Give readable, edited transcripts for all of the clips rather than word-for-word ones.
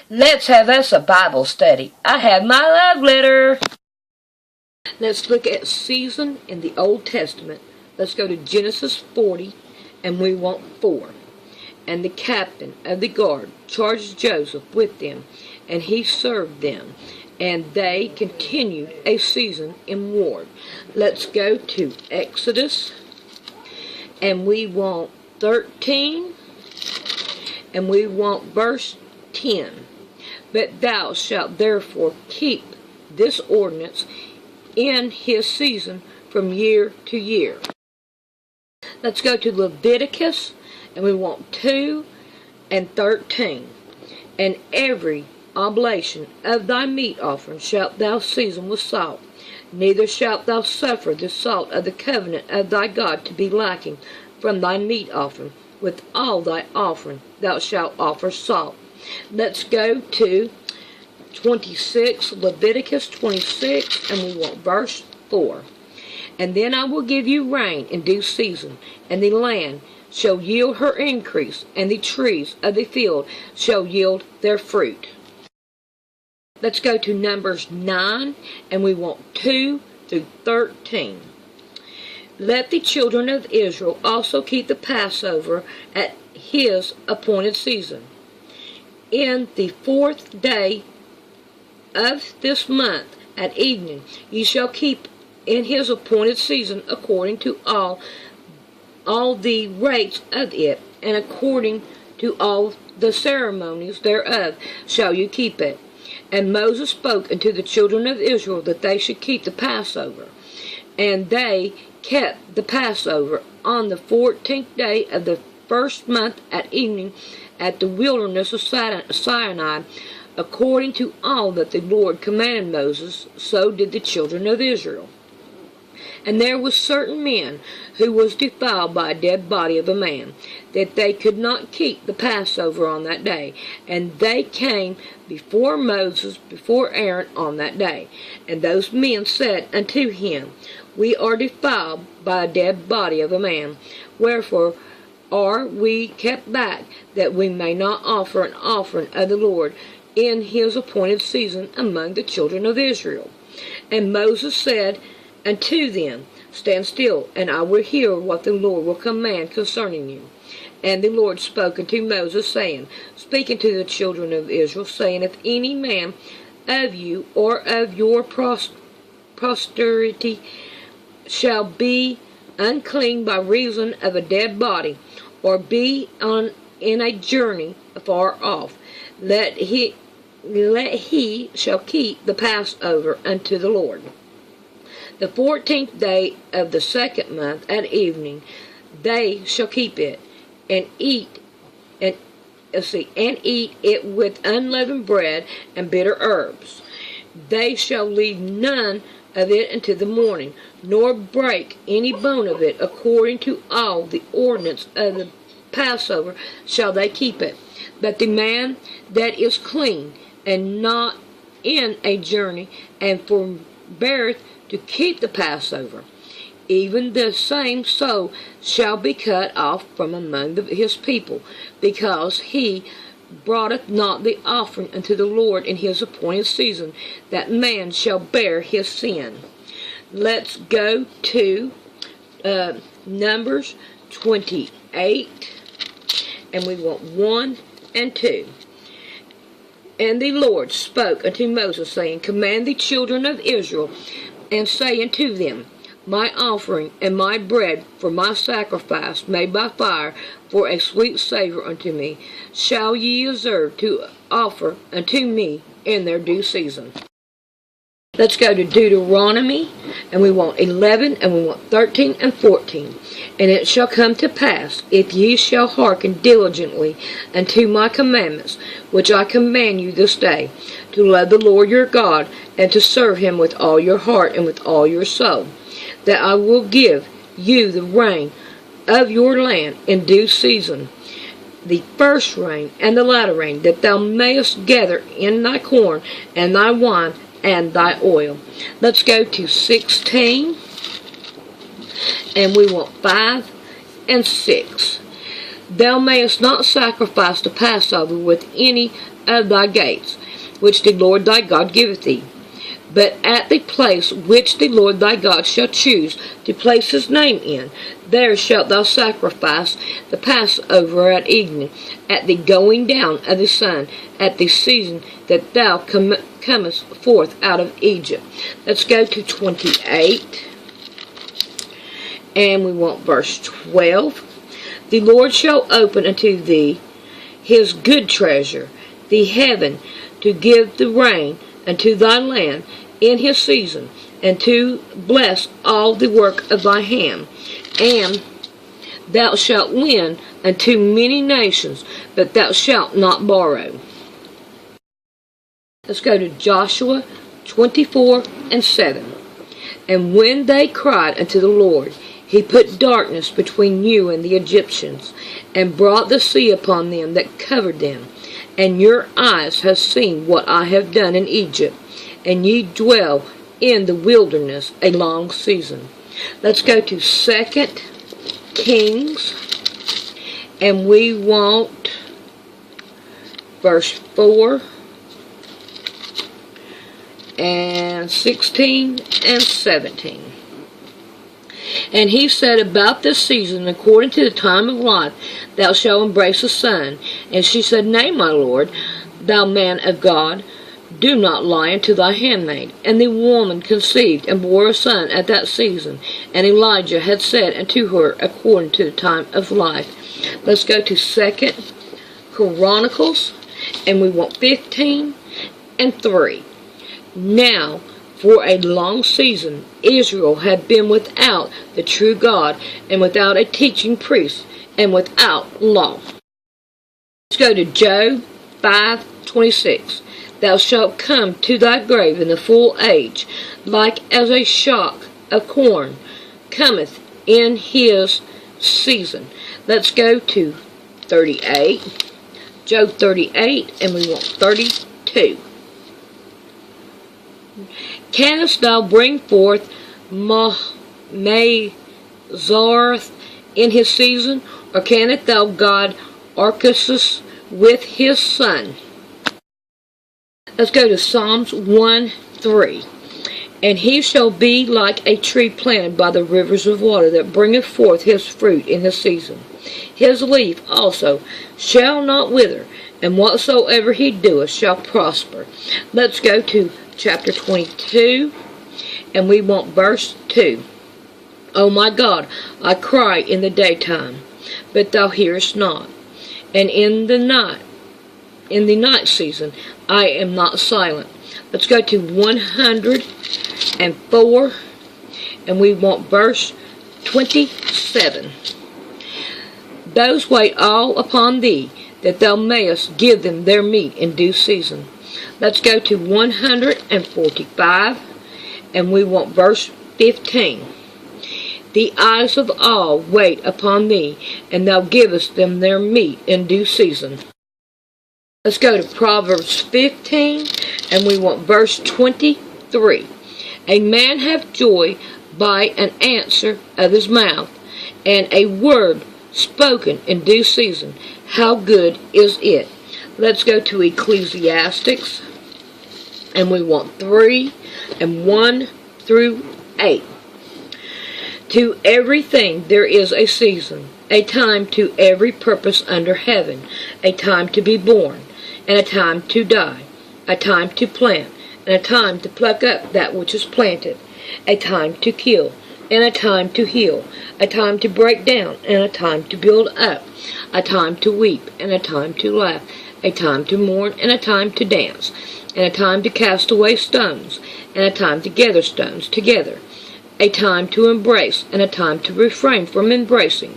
Let's have us a Bible study. I have my love letter. Let's look at season in the Old Testament. Let's go to Genesis 40, and we want 4. And the captain of the guard charged Joseph with them, and he served them, and they continued a season in war. Let's go to Exodus, and we want 13, and we want verse 10. But thou shalt therefore keep this ordinance in his season from year to year. Let's go to Leviticus, and we want 2 and 13. And every oblation of thy meat offering shalt thou season with salt. Neither shalt thou suffer the salt of the covenant of thy God to be lacking from thy meat offering. With all thy offering thou shalt offer salt. Let's go to 26, Leviticus 26, and we want verse 4. And then I will give you rain in due season, and the land shall yield her increase, and the trees of the field shall yield their fruit. Let's go to Numbers 9, and we want 2 through 13. Let the children of Israel also keep the Passover at his appointed season. In the 4th day of this month at evening ye shall keep in his appointed season according to all the rates of it, and according to all the ceremonies thereof shall you keep it. And Moses spoke unto the children of Israel that they should keep the Passover. And they kept the Passover on the 14th day of the 1st month at evening at the wilderness of Sinai, according to all that the Lord commanded Moses, so did the children of Israel. And there was certain men who was defiled by a dead body of a man, that they could not keep the Passover on that day. And they came before Moses, before Aaron on that day. And those men said unto him, We are defiled by a dead body of a man. Wherefore are we kept back, that we may not offer an offering of the Lord in his appointed season among the children of Israel? And Moses said unto them, Stand still, and I will hear what the Lord will command concerning you. And the Lord spoke unto Moses, saying, Speak unto the children of Israel, saying, If any man of you or of your posterity shall be unclean by reason of a dead body, or be in a journey afar off, let he shall keep the Passover unto the Lord. The 14th day of the 2nd month at evening they shall keep it, and eat it with unleavened bread and bitter herbs. They shall leave none of it until the morning, nor break any bone of it. According to all the ordinance of the Passover shall they keep it. But the man that is clean, and not in a journey, and forbeareth to keep the Passover, even the same soul shall be cut off from among his people, because he broughteth not the offering unto the Lord in his appointed season. That man shall bear his sin. Let's go to Numbers 28, and we want 1 and 2. And the Lord spoke unto Moses, saying, Command the children of Israel, and say unto them, My offering and my bread for my sacrifice made by fire for a sweet savour unto me, shall ye observe to offer unto me in their due season. Let's go to Deuteronomy, and we want 11, and we want 13 and 14. And it shall come to pass, if ye shall hearken diligently unto my commandments, which I command you this day, to love the Lord your God, and to serve him with all your heart and with all your soul, that I will give you the rain of your land in due season, the first rain and the latter rain, that thou mayest gather in thy corn and thy wine and thy oil. Let's go to 16, and we want 5 and 6. Thou mayest not sacrifice the Passover with any of thy gates, which the Lord thy God giveth thee. But at the place which the Lord thy God shall choose to place his name in, there shalt thou sacrifice the Passover at evening, at the going down of the sun, at the season that thou comest forth out of Egypt. Let's go to 28. And we want verse 12. The Lord shall open unto thee his good treasure, the heaven, to give the rain unto thy land in his season, and to bless all the work of thy hand. And thou shalt lend unto many nations, but thou shalt not borrow. Let's go to Joshua 24:7. And when they cried unto the Lord, he put darkness between you and the Egyptians, and brought the sea upon them that covered them. And your eyes have seen what I have done in Egypt, and ye dwell in the wilderness a long season. Let's go to 2 Kings, and we want verse 4 and 16 and 17. And he said, about this season, according to the time of life, thou shalt embrace a son. And she said, Nay, my lord, thou man of God, do not lie unto thy handmaid. And the woman conceived and bore a son at that season. And Elijah had said unto her, according to the time of life. Let's go to 2 Chronicles, and we want 15 and 3. Now, for a long season, Israel had been without the true God, and without a teaching priest, and without law. Let's go to Job 5:26. Thou shalt come to thy grave in the full age, like as a shock of corn cometh in his season. Let's go to 38. Job 38, and we want 32. Canst thou bring forth Mazarth in his season, or canst thou guard Archelaus with his son? Let's go to Psalms 1:3. And he shall be like a tree planted by the rivers of water, that bringeth forth his fruit in his season. His leaf also shall not wither, and whatsoever he doeth shall prosper. Let's go to chapter 22, and we want verse 2. O my God, I cry in the daytime, but thou hearest not, and in the night season, I am not silent. Let's go to 104, and we want verse 27. Those wait all upon thee, that thou mayest give them their meat in due season. Let's go to 145, and we want verse 15. The eyes of all wait upon thee, and thou givest them their meat in due season. Let's go to Proverbs 15, and we want verse 23. A man hath joy by an answer of his mouth, and a word spoken in due season. How good is it? Let's go to Ecclesiastes, and we want 3 and 1 through 8. To everything there is a season, a time to every purpose under heaven, a time to be born, and a time to die, a time to plant, and a time to pluck up that which is planted, a time to kill, and a time to heal, a time to break down, and a time to build up, a time to weep, and a time to laugh, a time to mourn, and a time to dance, and a time to cast away stones, and a time to gather stones together, a time to embrace, and a time to refrain from embracing,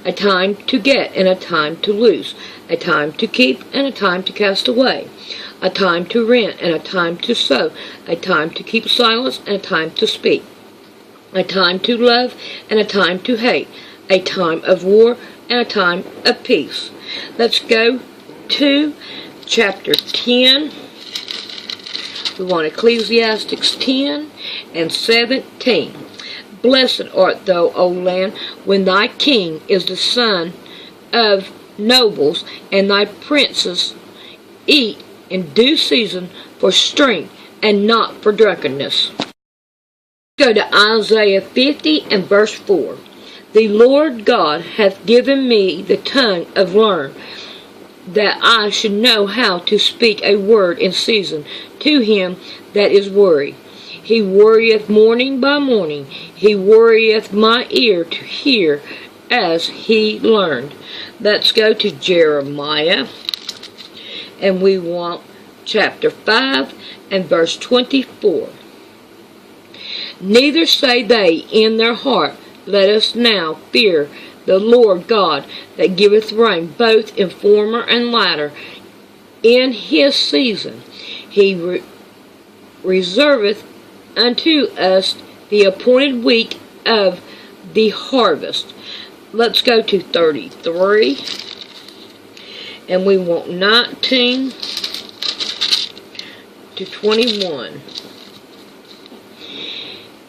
a time to get, and a time to loose, a time to keep, and a time to cast away, a time to rent, and a time to sow, a time to keep silence, and a time to speak, a time to love, and a time to hate, a time of war, and a time of peace. Let's go to chapter 10. We want Ecclesiastes 10 and 17. Blessed art thou, O land, when thy king is the son of nobles, and thy princes eat in due season for strength and not for drunkenness. Go to Isaiah 50 and verse 4. The Lord God hath given me the tongue of learned, that I should know how to speak a word in season to him that is weary. He worrieth morning by morning. He worrieth my ear to hear as he learned. Let's go to Jeremiah, and we want chapter 5 and verse 24. Neither say they in their heart, let us now fear the Lord God that giveth rain both in former and latter. In his season he reserveth unto us the appointed week of the harvest. Let's go to 33, and we want 19 to 21.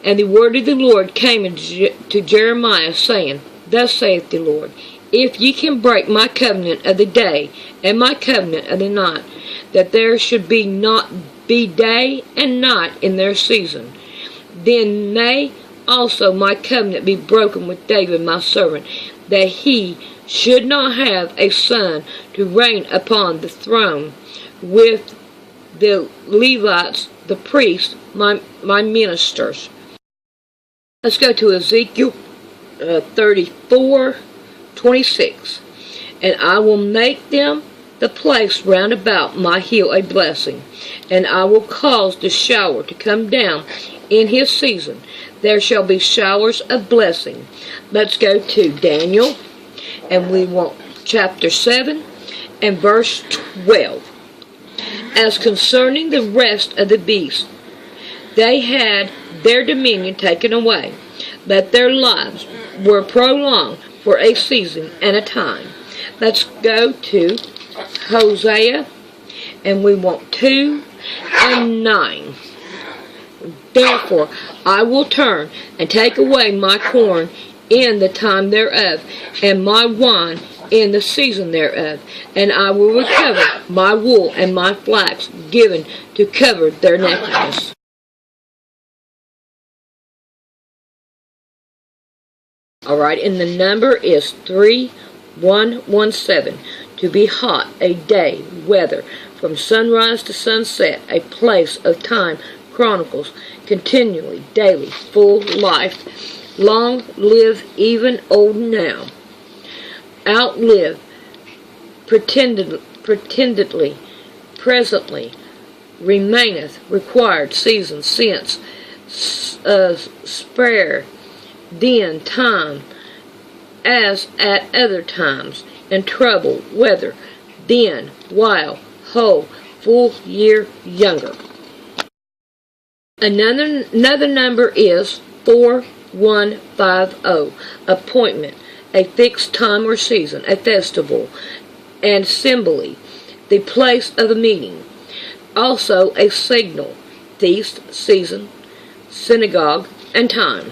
And the word of the Lord came to Jeremiah, saying, Thus saith the Lord, if ye can break my covenant of the day and my covenant of the night, that there should not be day and night in their season, then may also my covenant be broken with David my servant, that he should not have a son to reign upon the throne with the Levites, the priests, my ministers. Let's go to Ezekiel 34:26. And I will make them the place round about my hill a blessing, and I will cause the shower to come down in his season. There shall be showers of blessing. Let's go to Daniel, and we want chapter 7 and verse 12. As concerning the rest of the beasts, they had their dominion taken away, but their lives were prolonged for a season and a time. Let's go to Hosea, and we want 2 and 9. Therefore I will turn and take away my corn in the time thereof, and my wine in the season thereof, and I will recover my wool and my flax given to cover their nakedness. Alright, and the number is 3117. To be hot, a day, weather, from sunrise to sunset, a place of time, chronicles, continually, daily, full life, long live even old now, outlive, pretendedly, presently, remaineth, required, season, since, spare, then, time, as at other times, and trouble, weather, then, while, whole, full year, younger. Another number is 4150, appointment, a fixed time or season, a festival, and assembly, the place of the meeting. Also a signal, feast, season, synagogue, and time.